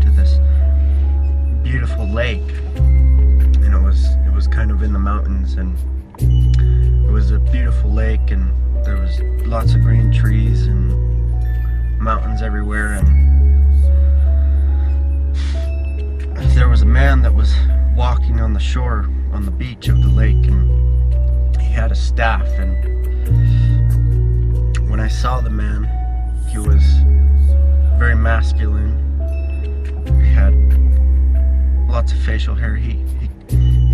to this beautiful lake, and it was kind of in the mountains, and it was a beautiful lake, and there was lots of green trees and mountains everywhere, and there was a man that was walking on the shore on the beach of the lake, and he had a staff. And when I saw the man, he was very masculine. He had lots of facial hair. He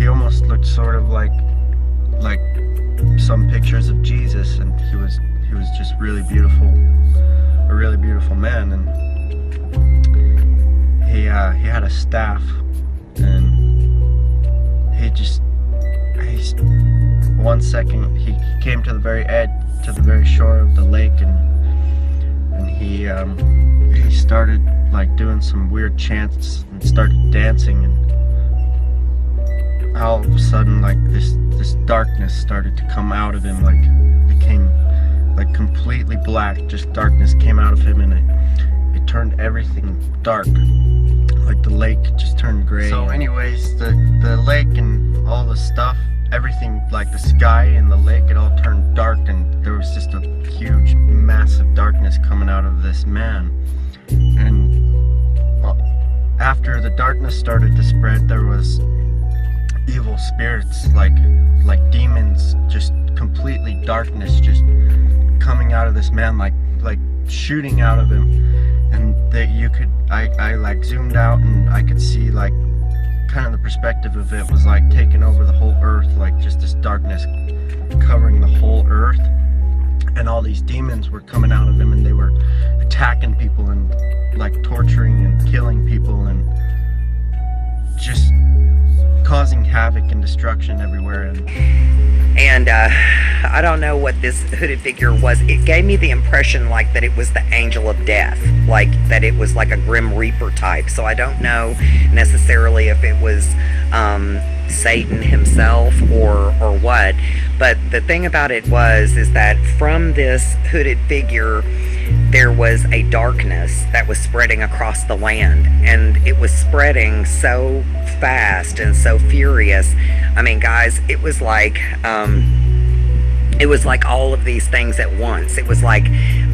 almost looked sort of like some pictures of Jesus, and he was just really beautiful, a really beautiful man. And he had a staff, and one second he came to the very edge, to the very shore of the lake, and he started like doing some weird chants and started dancing, and all of a sudden like this darkness started to come out of him, like became like completely black. Just darkness came out of him, and it turned everything dark. Like the lake just turned gray. So anyways, the lake and all the stuff, everything, like the sky and the lake, it all turned dark, and there was just a huge massive darkness coming out of this man. And after the darkness started to spread, there was evil spirits, like demons, just completely darkness just coming out of this man, like shooting out of him. And that I like zoomed out, and I could see like kind of the perspective of it was like taking over the whole earth, like just this darkness covering the whole earth, and all these demons were coming out of him, and they were attacking people and like torturing and killing people and just causing havoc and destruction everywhere. And I don't know what this hooded figure was. It gave me the impression like that it was the angel of death, like that it was like a grim reaper type. So I don't know necessarily if it was Satan himself or what. But the thing about it is that from this hooded figure, there was a darkness that was spreading across the land, and it was spreading so fast and so furious. I mean, guys, it was like all of these things at once. It was like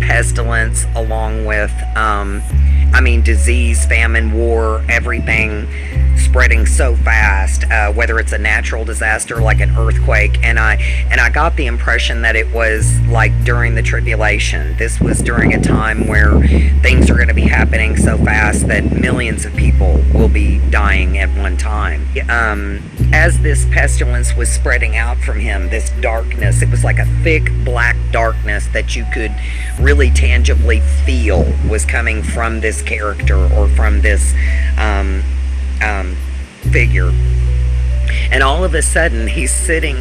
pestilence along with disease, famine, war, everything spreading so fast, whether it's a natural disaster like an earthquake. And I got the impression that it was like during the tribulation. This was during a time where things are going to be happening so fast that millions of people will be dying at one time. As this pestilence was spreading out from him, this darkness, it was like a thick black darkness that you could really tangibly feel was coming from this character or from this figure. And all of a sudden he's standing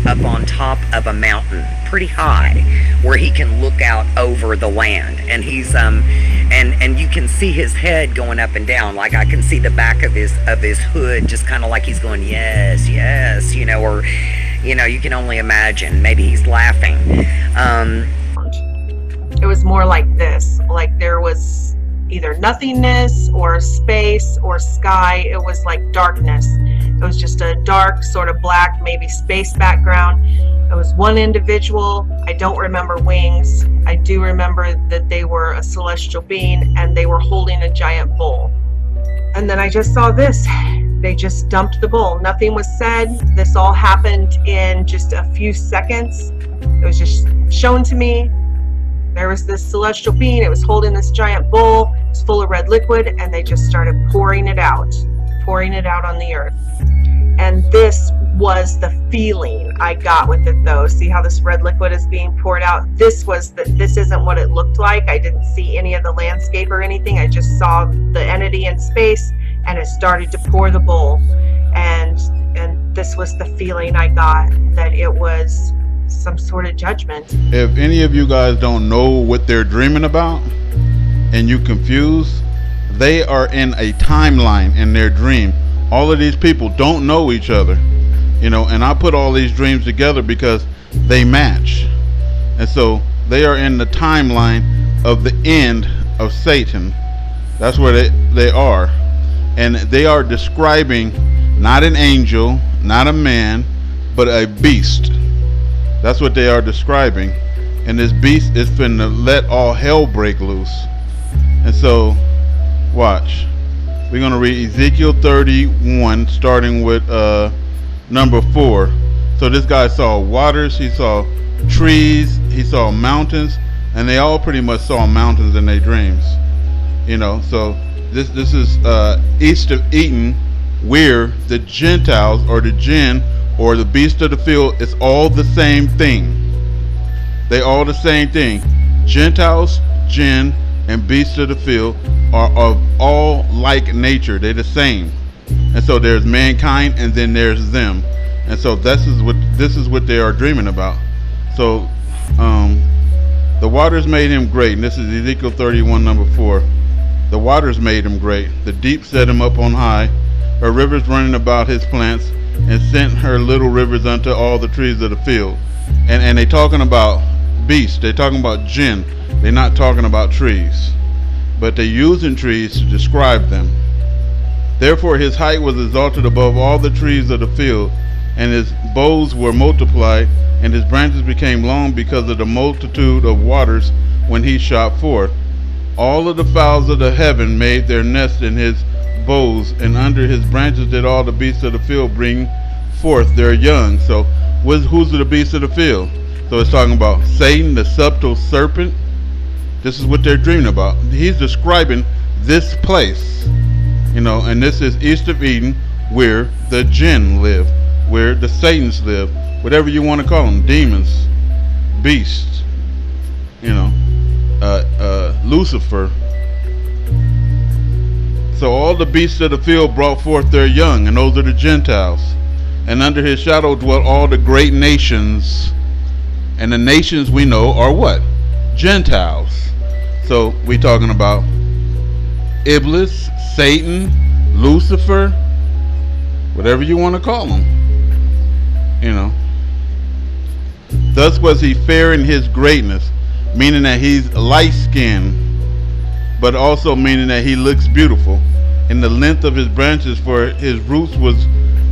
up on top of a mountain pretty high where he can look out over the land, and he's and you can see his head going up and down. Like I can see the back of his hood, just kind of like he's going yes, yes, or you can only imagine, maybe he's laughing. It was more like this, like there was either nothingness or space or sky. It was like darkness. It was just a dark sort of black, maybe space background. It was one individual. I don't remember wings. I do remember that they were a celestial being, and they were holding a giant bowl. And then I just saw this. They just dumped the bowl. Nothing was said. This all happened in just a few seconds. It was just shown to me. There was this celestial being. It was holding this giant bowl. It was full of red liquid, and they just started pouring it out on the earth. And this was the feeling I got with it, though. See how this red liquid is being poured out? This isn't what it looked like. I didn't see any of the landscape or anything. I just saw the entity in space, and it started to pour the bowl. And this was the feeling I got, that it was some sort of judgment. If any of you guys don't know what they're dreaming about and you confused, they are in a timeline in their dream. All of these people don't know each other, and I put all these dreams together because they match. And so they are in the timeline of the end of Satan, That's where they are. And they are describing not an angel, not a man, but a beast. That's what they are describing. And this beast is finna let all hell break loose. And so, watch. We're going to read Ezekiel 31, starting with number 4. So this guy saw waters, he saw trees, he saw mountains, and they all pretty much saw mountains in their dreams. You know, so this is east of Eden, where the Gentiles or the jinn or the beast of the field is all the same thing. They all the same thing. Gentiles, jinn, and beast of the field are of all like nature. They're the same. And so there's mankind and then there's them. And so this is what they are dreaming about. So the waters made him great. And this is Ezekiel 31 number 4. The waters made him great. The deep set him up on high. Her rivers running about his plants, and sent her little rivers unto all the trees of the field. And they talking about beasts. They're talking about jinn. They're not talking about trees. But they're using trees to describe them. Therefore his height was exalted above all the trees of the field, and his boughs were multiplied, and his branches became long because of the multitude of waters when he shot forth. All of the fowls of the heaven made their nest in his boughs, and under his branches did all the beasts of the field bring forth their young. So who's the beasts of the field? So it's talking about Satan, the subtle serpent. This is what they're dreaming about. He's describing this place, you know, and this is east of Eden, where the jinn live, where the Satans live, whatever you want to call them, demons, beasts, you know, Lucifer. So all the beasts of the field brought forth their young, and those are the Gentiles. And under his shadow dwelt all the great nations. And the nations we know are what? Gentiles. So we talking about Iblis, Satan, Lucifer, whatever you want to call them. You know. Thus was he fair in his greatness, meaning that he's light-skinned, but also meaning that he looks beautiful. In the length of his branches, for his roots was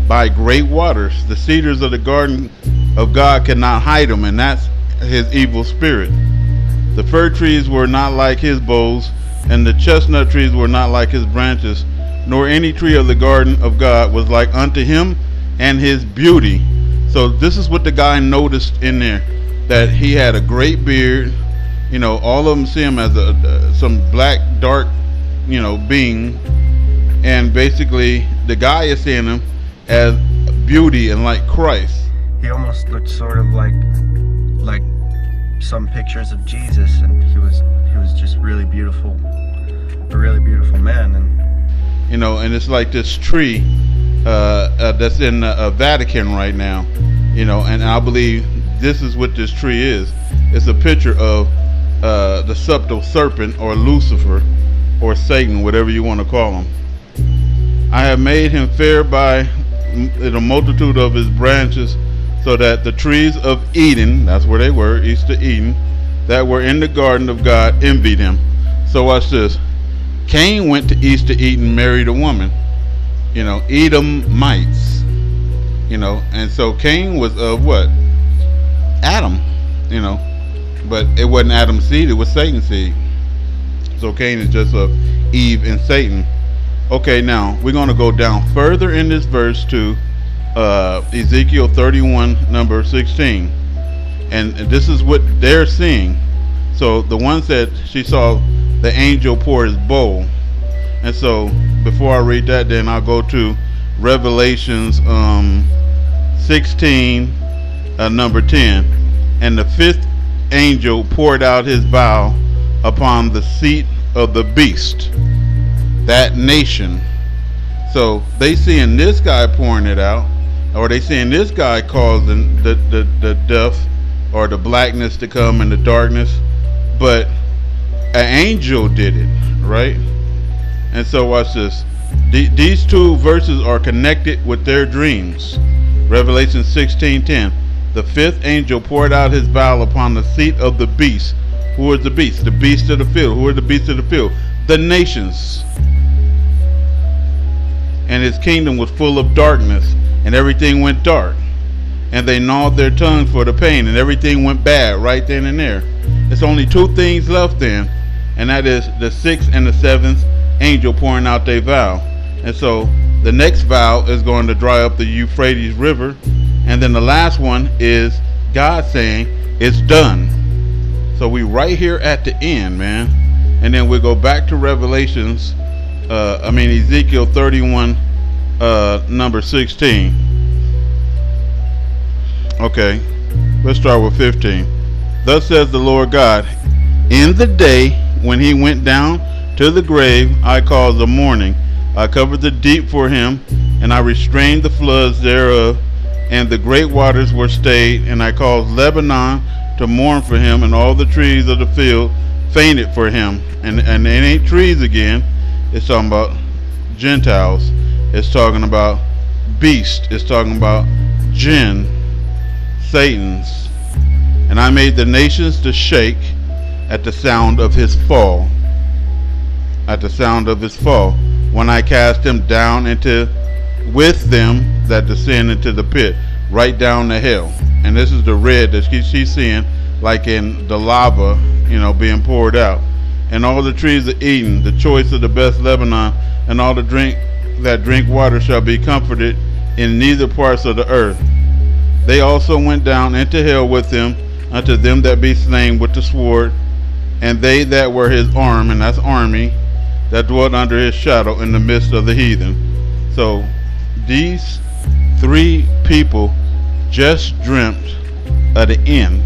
by great waters. The cedars of the garden of God cannot hide him, and that's his evil spirit. The fir trees were not like his boughs, and the chestnut trees were not like his branches, nor any tree of the garden of God was like unto him and his beauty. So this is what the guy noticed in there, that he had a great beard. You know, all of them see him as some black, dark, you know, being. And basically, the guy is seeing him as beauty and like Christ. He almost looked sort of like some pictures of Jesus, and he was just really beautiful, a really beautiful man. And you know, and it's like this tree that's in the Vatican right now. You know, and I believe this is what this tree is. It's a picture of the subtle serpent, or Lucifer, or Satan, whatever you want to call him. I have made him fair by the multitude of his branches, so that the trees of Eden, that's where they were, east of Eden, that were in the garden of God envied him. So watch this. Cain went to east of Eden, married a woman, you know, Edomites, you know, and so Cain was of what? Adam, you know, but it wasn't Adam's seed, it was Satan's seed. So Cain is just of Eve and Satan. Okay, now we're going to go down further in this verse to Ezekiel 31 number 16, and this is what they're seeing. So the one said she saw the angel pour his bowl, and so before I read that, then I'll go to Revelations 16 number 10. And the fifth angel poured out his vial upon the seat of the beast, that nation. So they seeing this guy pouring it out, or they seeing this guy causing the death or the blackness to come and the darkness, but an angel did it, right? And so watch this. These two verses are connected with their dreams. Revelation 16:10. The fifth angel poured out his vial upon the seat of the beast. Who is the beast? The beast of the field. Who are the beasts of the field? the nations. And his kingdom was full of darkness, and everything went dark. And they gnawed their tongues for the pain, and everything went bad right then and there. It's only two things left then, and that is the sixth and the seventh angel pouring out their vow. And so the next vow is going to dry up the Euphrates River, and then the last one is God saying it's done. So we right here at the end, man. And then we go back to Revelations, Ezekiel 31, number 16. Okay, let's start with 15. Thus says the Lord God, in the day when he went down to the grave, I caused a mourning. I covered the deep for him, and I restrained the floods thereof, and the great waters were stayed, and I caused Lebanon to mourn for him, and all the trees of the field fainted for him. And it ain't trees again. It's talking about Gentiles. It's talking about beast. It's talking about jinn, Satan's. And I made the nations to shake at the sound of his fall. At the sound of his fall. When I cast him down into with them that descend into the pit, right down to hell. And this is the red that she's seeing, like in the lava, being poured out. And all the trees of Eden, the choice of the best Lebanon, and all the drink that drink water shall be comforted in neither parts of the earth. They also went down into hell with him, unto them that be slain with the sword, and they that were his arm, and that's army, that dwelt under his shadow in the midst of the heathen. So these three people just dreamt of the end.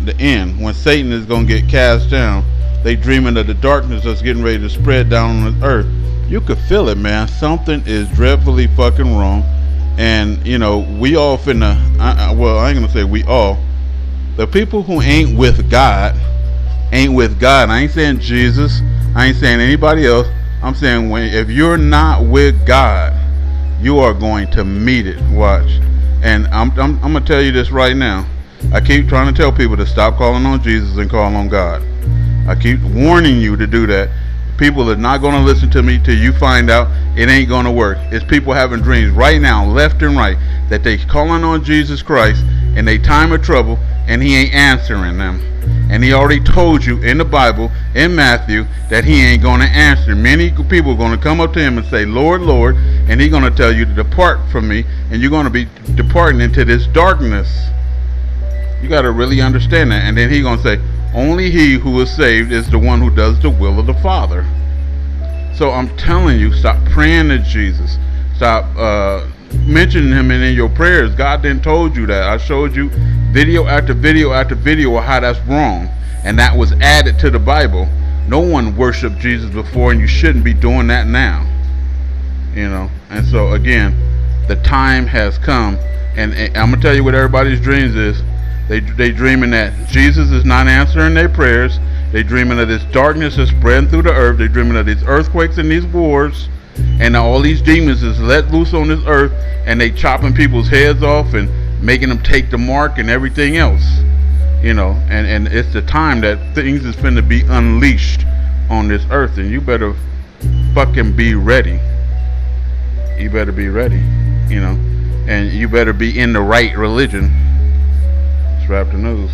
The end, when Satan is going to get cast down. They dreaming of the darkness that's getting ready to spread down on the earth. You could feel it, man. Something is dreadfully fucking wrong. And, we all finna, I ain't gonna say we all. The people who ain't with God, ain't with God. I ain't saying Jesus. I ain't saying anybody else. I'm saying if you're not with God, you are going to meet it. Watch. And I'm gonna tell you this right now. I keep trying to tell people to stop calling on Jesus and call on God. I keep warning you to do that. People are not going to listen to me till you find out it ain't going to work. It's people having dreams right now, left and right, that they calling on Jesus Christ in their time of trouble, and he ain't answering them. And he already told you in the Bible, in Matthew, that he ain't going to answer. Many people are going to come up to him and say, Lord, Lord, and he's going to tell you to depart from me, and you're going to be departing into this darkness. You got to really understand that. And then he's going to say, only he who is saved is the one who does the will of the Father. So I'm telling you, stop praying to Jesus. Stop mentioning him in your prayers. God didn't told you that. I showed you video after video after video of how that's wrong. And that was added to the Bible. No one worshiped Jesus before, and you shouldn't be doing that now. And so again, the time has come. And I'm going to tell you what everybody's dreams is. They dreaming that Jesus is not answering their prayers. They dreaming of this darkness that's spreading through the earth. They dreaming of these earthquakes and these wars, and all these demons is let loose on this earth, and they chopping people's heads off and making them take the mark and everything else. And it's the time that things is finna be unleashed on this earth, and you better fucking be ready. You better be ready, and you better be in the right religion. Wrap the news.